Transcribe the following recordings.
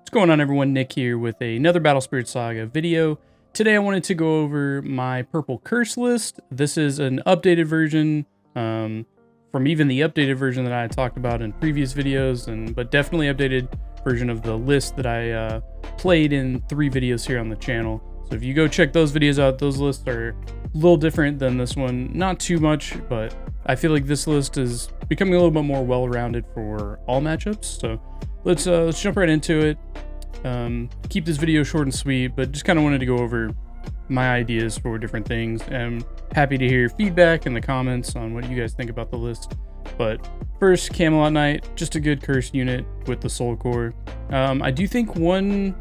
What's going on, everyone? Nick here with another Battle Spirit Saga video. Today I wanted to go over my purple curse list. This is an updated version from even the updated version that I talked about in previous videos, but definitely updated version of the list that I played in 3 videos here on the channel. So if you go check those videos out, those lists are a little different than this one. Not too much, but I feel like this list is becoming a little bit more well-rounded for all matchups. So let's jump right into it. Keep this video short and sweet, but just kind of wanted to go over my ideas for different things. I'm happy to hear feedback in the comments on what you guys think about the list. But first, Camelot Night, just a good curse unit with the Soul Core. I do think one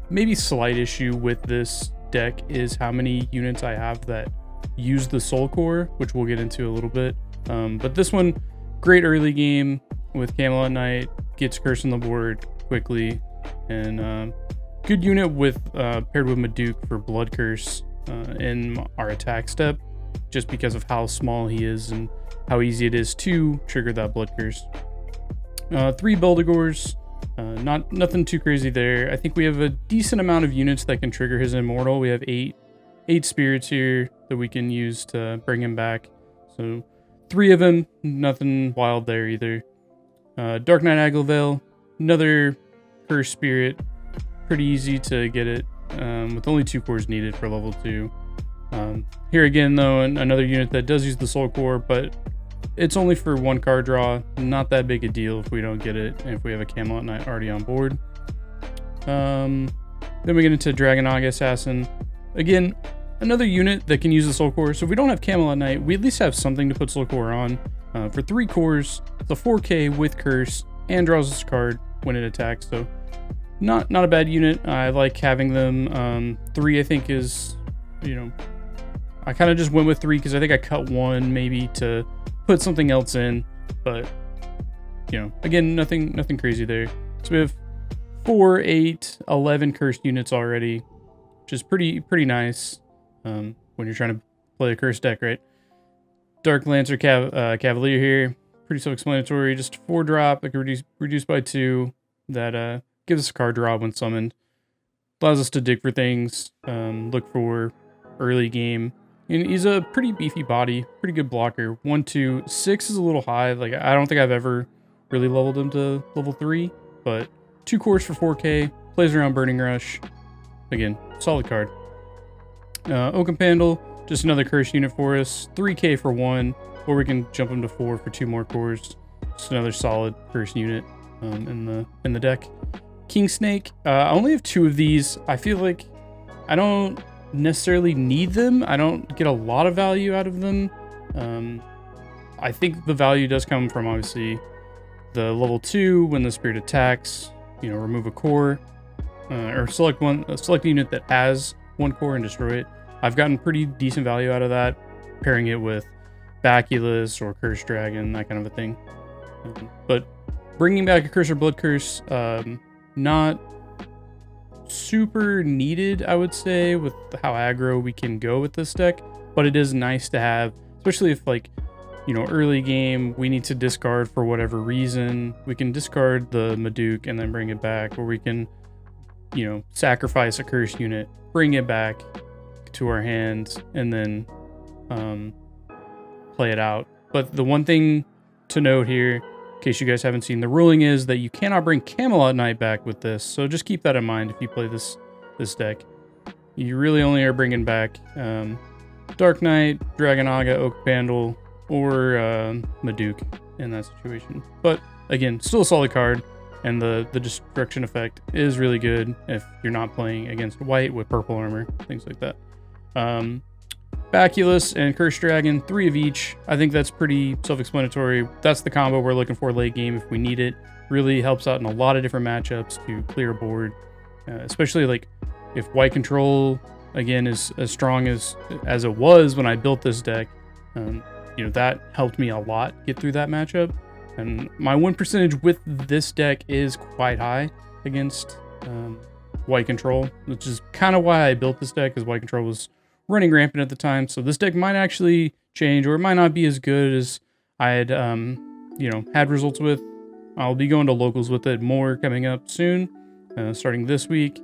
maybe slight issue with this deck is how many units I have that use the Soul Core, which we'll get into a little bit. But this one, great early game with Camelot Night, gets curse on the board quickly, and good unit with paired with Maduke for Blood Curse in our attack step, just because of how small he is and how easy it is to trigger that Blood Curse. 3 Beldegors, nothing too crazy there. I think we have a decent amount of units that can trigger his Immortal. We have 8 spirits here that we can use to bring him back. So 3 of them, nothing wild there either. Dark Knight Aglavale, another curse spirit, pretty easy to get it with only 2 cores needed for level 2. Here again though, another unit that does use the Soul Core, but it's only for 1 card draw. Not that big a deal if we don't get it and if we have a Camelot Knight already on board. Then we get into Dragonaga Assassin. Again, another unit that can use the Soul Core. So if we don't have Camelot Knight, we at least have something to put Soul Core on. For 3 cores, it's a 4K with curse and draws this card when it attacks. So not a bad unit. I like having them. 3 I think is, I kind of just went with 3 because I think I cut 1 maybe to put something else in, but again, nothing crazy there. So we have 4, 8, 11 cursed units already, which is pretty nice when you're trying to play a cursed deck, right? Dark Lancer Cavalier here, pretty self-explanatory. Just 4-drop, like reduced by 2. That gives us a card draw when summoned. Allows us to dig for things, look for early game. And he's a pretty beefy body, pretty good blocker. 1, 2, 6 is a little high. Like, I don't think I've ever really leveled him to level 3, but 2 cores for 4K, plays around Burning Rush. Again, solid card. Oaken Pandal, just another curse unit for us. 3K for 1, or we can jump him to 4 for 2 more cores. Just another solid curse unit in the deck. King Snake, I only have 2 of these. I feel like I don't necessarily need them. I don't get a lot of value out of them. I think the value does come from obviously the level 2 when the spirit attacks, remove a core, or select a unit that has 1 core and destroy it. I've gotten pretty decent value out of that, pairing it with Baculus or Curse Dragon, that kind of a thing. But bringing back a Curse or Blood Curse, not super needed, I would say, with how aggro we can go with this deck, but it is nice to have, especially if early game we need to discard for whatever reason. We can discard the Maduke and then bring it back, or we can sacrifice a curse unit, bring it back to our hands, and then play it out. But the one thing to note here, in case you guys haven't seen, the ruling is that you cannot bring Camelot Night back with this, so just keep that in mind if you play this deck. You really only are bringing back Dark Knight, Dragonaga, Oak Pandal, or Maduke in that situation. But again, still a solid card, and the destruction effect is really good if you're not playing against white with purple armor, things like that. Baculus and Curse Dragon, 3 of each. I think that's pretty self-explanatory. That's the combo we're looking for late game if we need it. Really helps out in a lot of different matchups to clear a board, especially like if white control again is as strong as it was when I built this deck. That helped me a lot get through that matchup, and my win percentage with this deck is quite high against white control, which is kind of why I built this deck, because white control was running rampant at the time. So this deck might actually change, or it might not be as good as I had had results with. I'll be going to locals with it more coming up soon. starting this week.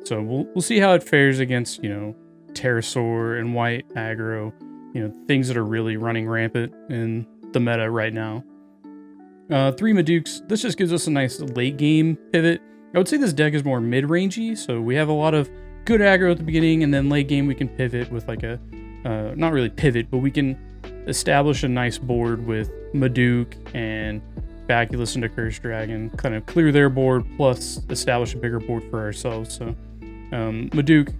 So we'll see how it fares against, you know, Pterosaur and white aggro, you know, things that are really running rampant in the meta right now. 3 Madukes. This just gives us a nice late game pivot. I would say this deck is more mid-rangey, so we have a lot of good aggro at the beginning, and then late game we can pivot with like a, not really pivot, but we can establish a nice board with Maduke and Baculus into Curse Dragon, kind of clear their board, plus establish a bigger board for ourselves. So Maduke,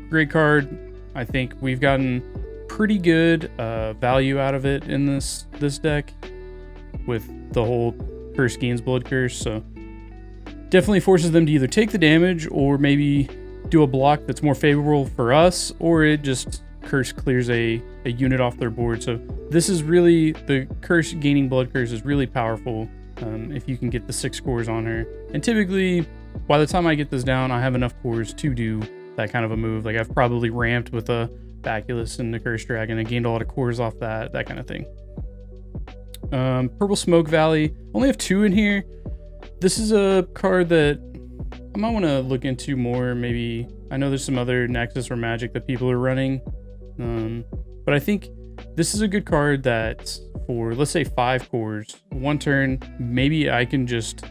great card. I think we've gotten pretty good value out of it in this deck with the whole Curse gains Blood Curse. So definitely forces them to either take the damage or maybe do a block that's more favorable for us, or it just Curse clears a unit off their board. So this is really, the Curse gaining Blood Curse is really powerful if you can get the 6 cores on her. And typically, by the time I get this down, I have enough cores to do that kind of a move. Like I've probably ramped with a Baculus and the Curse Dragon and gained a lot of cores off that kind of thing. Purple Smoke Valley, only have 2 in here. This is a card that I might want to look into more. Maybe, I know there's some other Nexus or Magic that people are running, but I think this is a good card that for, let's say, 5 cores, 1 turn, maybe I can just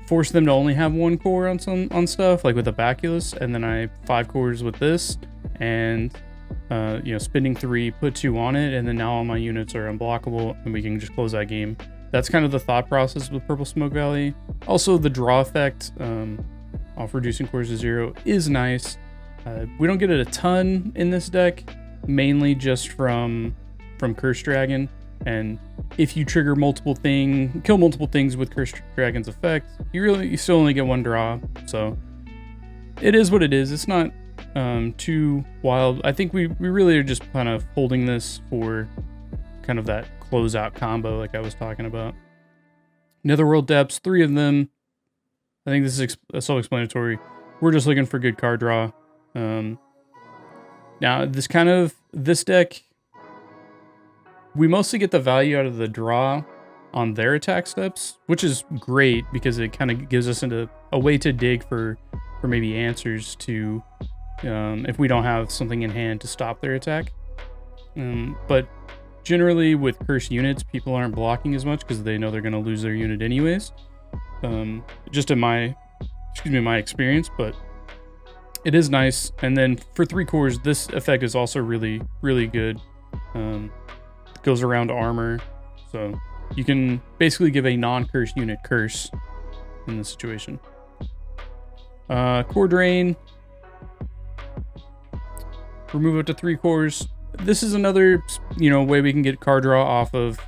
force them to only have 1 core on stuff, like with a Baculus, and then I 5 cores with this, and you know, spending 3, put 2 on it, and then now all my units are unblockable, and we can just close that game. That's kind of the thought process with Purple Smoke Valley. Also, the draw effect off reducing cores to 0 is nice. We don't get it a ton in this deck, mainly just from Curse Dragon. And if you trigger kill multiple things with Curse Dragon's effect, you still only get 1 draw. So it is what it is. It's not too wild. I think we really are just kind of holding this for kind of that closeout combo like I was talking about. Netherworld Depths, 3 of them. I think this is self-explanatory. We're just looking for good card draw. Now, this deck, we mostly get the value out of the draw on their attack steps, which is great because it kind of gives us into a way to dig for maybe answers to if we don't have something in hand to stop their attack. But generally with Curse units, people aren't blocking as much because they know they're going to lose their unit anyways. Just in my experience, but it is nice. And then for 3 cores, this effect is also really, really good. It goes around armor, so you can basically give a non-curse unit curse in this situation. Core Drain, remove it to 3 cores. This is another, you know, way we can get card draw off of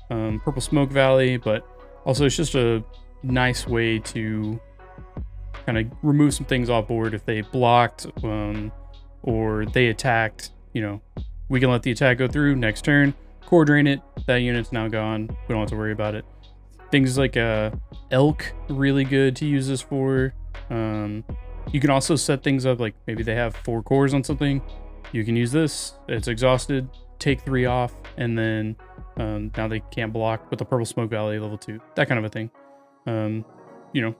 Purple Smoke Valley, but also it's just a nice way to kind of remove some things off board. If they blocked or they attacked, you know, we can let the attack go through. Next turn, core drain it. That unit's now gone. We don't have to worry about it. Things like Elk, really good to use this for. You can also set things up like maybe they have 4 cores on something. You can use this. It's exhausted. Take 3 off, and then now they can't block with the Purple Smoke Valley level 2. That kind of a thing. You know,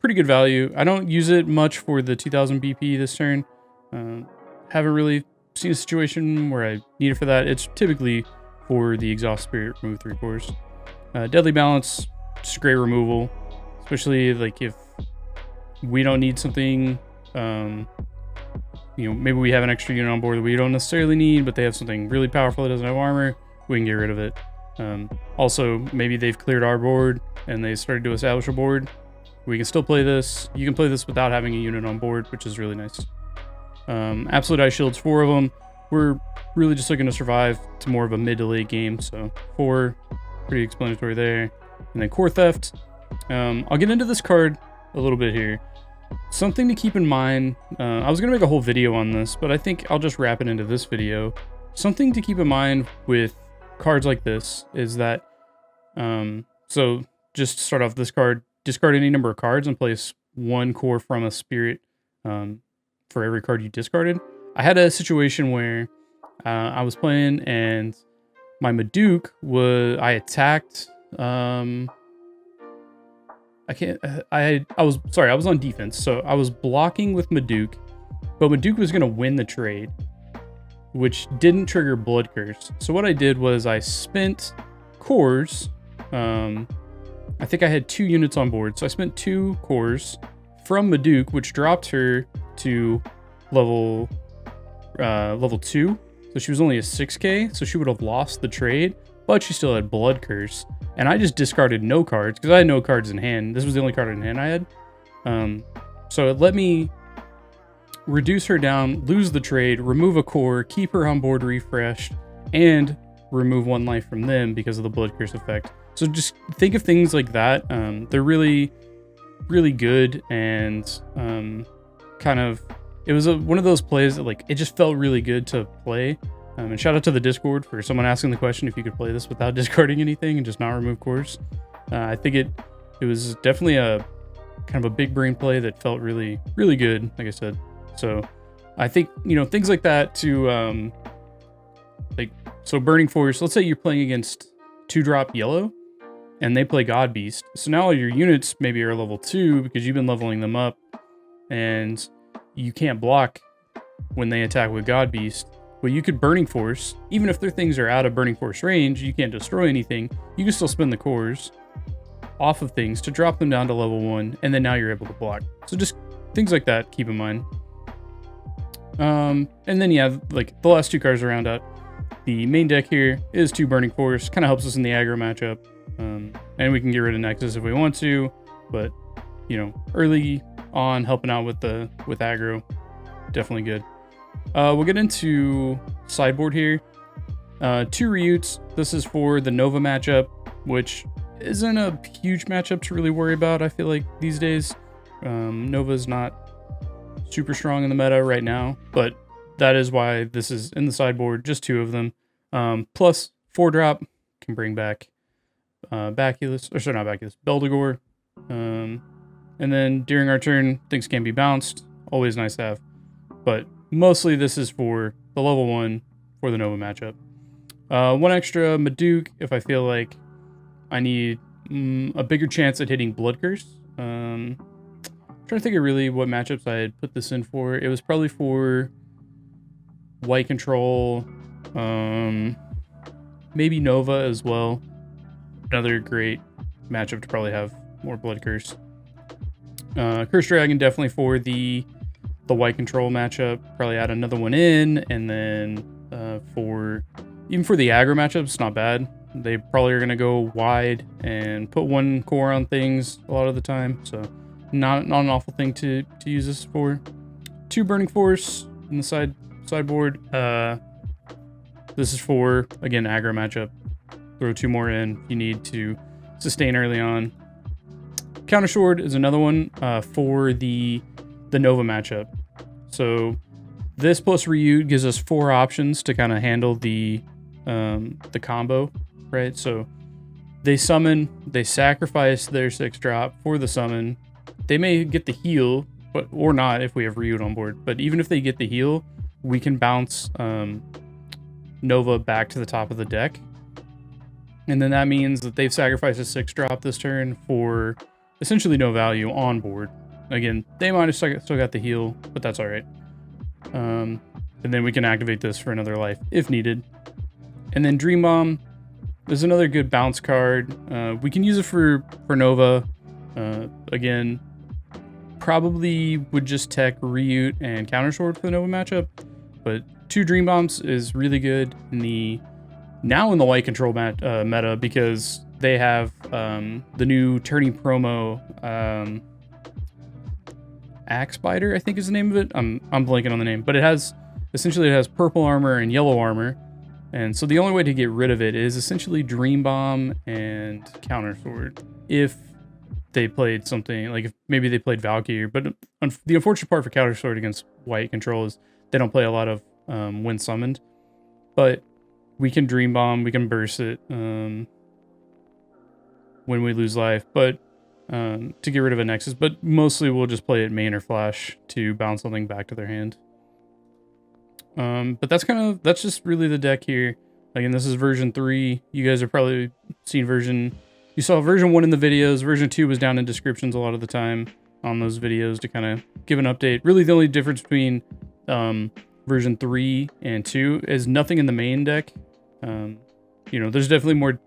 pretty good value. I don't use it much for the 2000 BP this turn. Haven't really seen a situation where I need it for that. It's typically for the Exhaust Spirit, remove 3 cores. Deadly Balance, just great removal, especially like if we don't need something, you know, maybe we have an extra unit on board that we don't necessarily need, but they have something really powerful that doesn't have armor, we can get rid of it. Also, maybe they've cleared our board and they started to establish a board. We can still play this. You can play this without having a unit on board, which is really nice. Absolute Ice Shields, 4 of them. We're really just looking to survive to more of a mid to late game, so 4, pretty explanatory there. And then Core Theft. I'll get into this card a little bit here. Something to keep in mind, I was going to make a whole video on this, but I think I'll just wrap it into this video. Something to keep in mind with cards like this is that, so just to start off, this card, discard any number of cards and place 1 core from a spirit for every card you discarded. I had a situation where I was playing and my Maduke I attacked I can't. I was sorry. I was on defense, so I was blocking with Maduke, but Maduke was gonna win the trade, which didn't trigger Blood Curse. So what I did was I spent cores. I think I had 2 units on board, so I spent 2 cores from Maduke, which dropped her to level 2. So she was only a 6k, so she would have lost the trade, but she still had Blood Curse. And I just discarded no cards because I had no cards in hand. This was the only card in hand I had. So it let me reduce her down, lose the trade, remove a core, keep her on board refreshed, and remove 1 life from them because of the Blood Curse effect. So just think of things like that. They're really, really good, and kind of, it was one of those plays that, like, it just felt really good to play. And shout out to the Discord for someone asking the question if you could play this without discarding anything and just not remove cores. I think it was definitely a kind of a big brain play that felt really, really good, like I said. So I think, things like that to, so Burning Force, let's say you're playing against 2-drop yellow and they play God Beast. So now your units maybe are level 2 because you've been leveling them up, and you can't block when they attack with God Beast. Well, you could Burning Force, even if their things are out of Burning Force range, you can't destroy anything. You can still spend the cores off of things to drop them down to level 1, and then now you're able to block. So just things like that, keep in mind. And then yeah, like the last 2 cards to round out the main deck here is 2 Burning Force. Kind of helps us in the aggro matchup. And we can get rid of Nexus if we want to, but early on helping out with aggro, definitely good. We'll get into sideboard here. 2 Ryuts. This is for the Nova matchup, which isn't a huge matchup to really worry about, I feel like, these days. Nova's not super strong in the meta right now, but that is why this is in the sideboard, just 2 of them. Plus 4-drop can bring back Baculus, or sorry, not Baculus, Beldegor. And then during our turn, things can be bounced. Always nice to have. But mostly this is for the level 1 for the Nova matchup. 1 extra Maduke if I feel like I need a bigger chance at hitting Blood Curse. I'm trying to think of really what matchups I had put this in for. It was probably for White Control, maybe Nova as well. Another great matchup to probably have more Blood Curse. Curse Dragon definitely for the White Control matchup. Probably add another one in, and then for the aggro matchup, it's not bad. They probably are going to go wide and put 1 core on things a lot of the time, so not an awful thing to use this for. 2 Burning Force in the sideboard. This is for, again, aggro matchup. Throw 2 more in if you need to sustain early on. Counter Sword is another one for the Nova matchup. So this plus Ryut gives us 4 options to kind of handle the combo, right? So they summon, they sacrifice their 6-drop for the summon. They may get the heal, or not if we have Ryut on board. But even if they get the heal, we can bounce Nova back to the top of the deck. And then that means that they've sacrificed a 6-drop this turn for essentially no value on board. Again, they might have still got the heal, but that's all right. And then we can activate this for another life if needed. And then Dream Bomb is another good bounce card. We can use it for Nova. Again, probably would just tech Ryut and Counter Sword for the Nova matchup, but 2 Dream Bombs is really good in the White Control meta because they have the new turning promo, Axe Biter, I think is the name of it. I'm blanking on the name, but it has purple armor and yellow armor, and so the only way to get rid of it is essentially Dream Bomb and Counter Sword. If they played something like, if maybe they played Valkyrie, but the unfortunate part for Counter Sword against White Control is they don't play a lot of when summoned, but we can Dream Bomb, we can burst it when we lose life, but to get rid of a Nexus, but mostly we'll just play it main or flash to bounce something back to their hand. But that's just really the deck here. Again, this is version 3. You guys have probably seen version you saw version 1 in the videos. Version 2 was down in descriptions a lot of the time on those videos to kind of give an update. Really, the only difference between version 3 and 2 is nothing in the main deck. You know, there's definitely more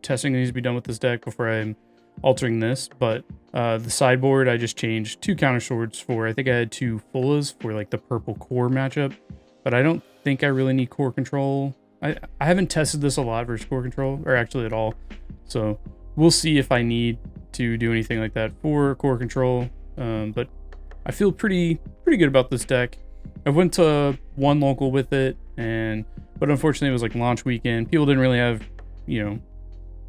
testing that needs to be done with this deck before I'm altering this, but the sideboard, I just changed 2 counter swords for, I think I had 2 Fullas for like the purple core matchup, but I don't think I really need core control. I haven't tested this a lot versus core control, or actually at all, so we'll see if I need to do anything like that for core control, but I feel pretty good about this deck. I went to 1 local with it, but unfortunately it was like launch weekend. People didn't really have, you know,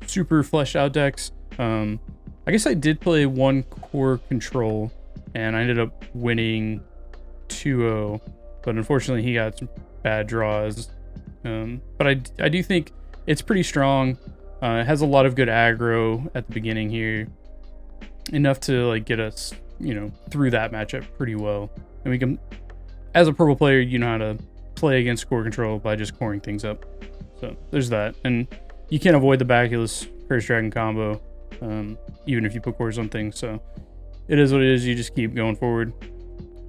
super fleshed out decks. I guess I did play 1 core control and I ended up winning 2-0, but unfortunately he got some bad draws. But I do think it's pretty strong. It has a lot of good aggro at the beginning here, enough to like get us, you know, through that matchup pretty well. And we can, as a purple player, you know how to play against core control by just coring things up. So there's that, and you can't avoid the Baculus Curse Dragon combo, even if you put cores on things. So it is what it is. You just keep going forward.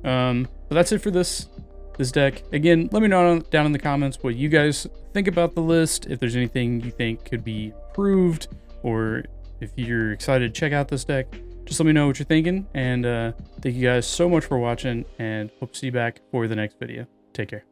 But that's it for this deck. Again, let me know down in the comments what you guys think about the list, if there's anything you think could be improved, or if you're excited to check out this deck. Just let me know what you're thinking, and thank you guys so much for watching, and hope to see you back for the next video. Take care.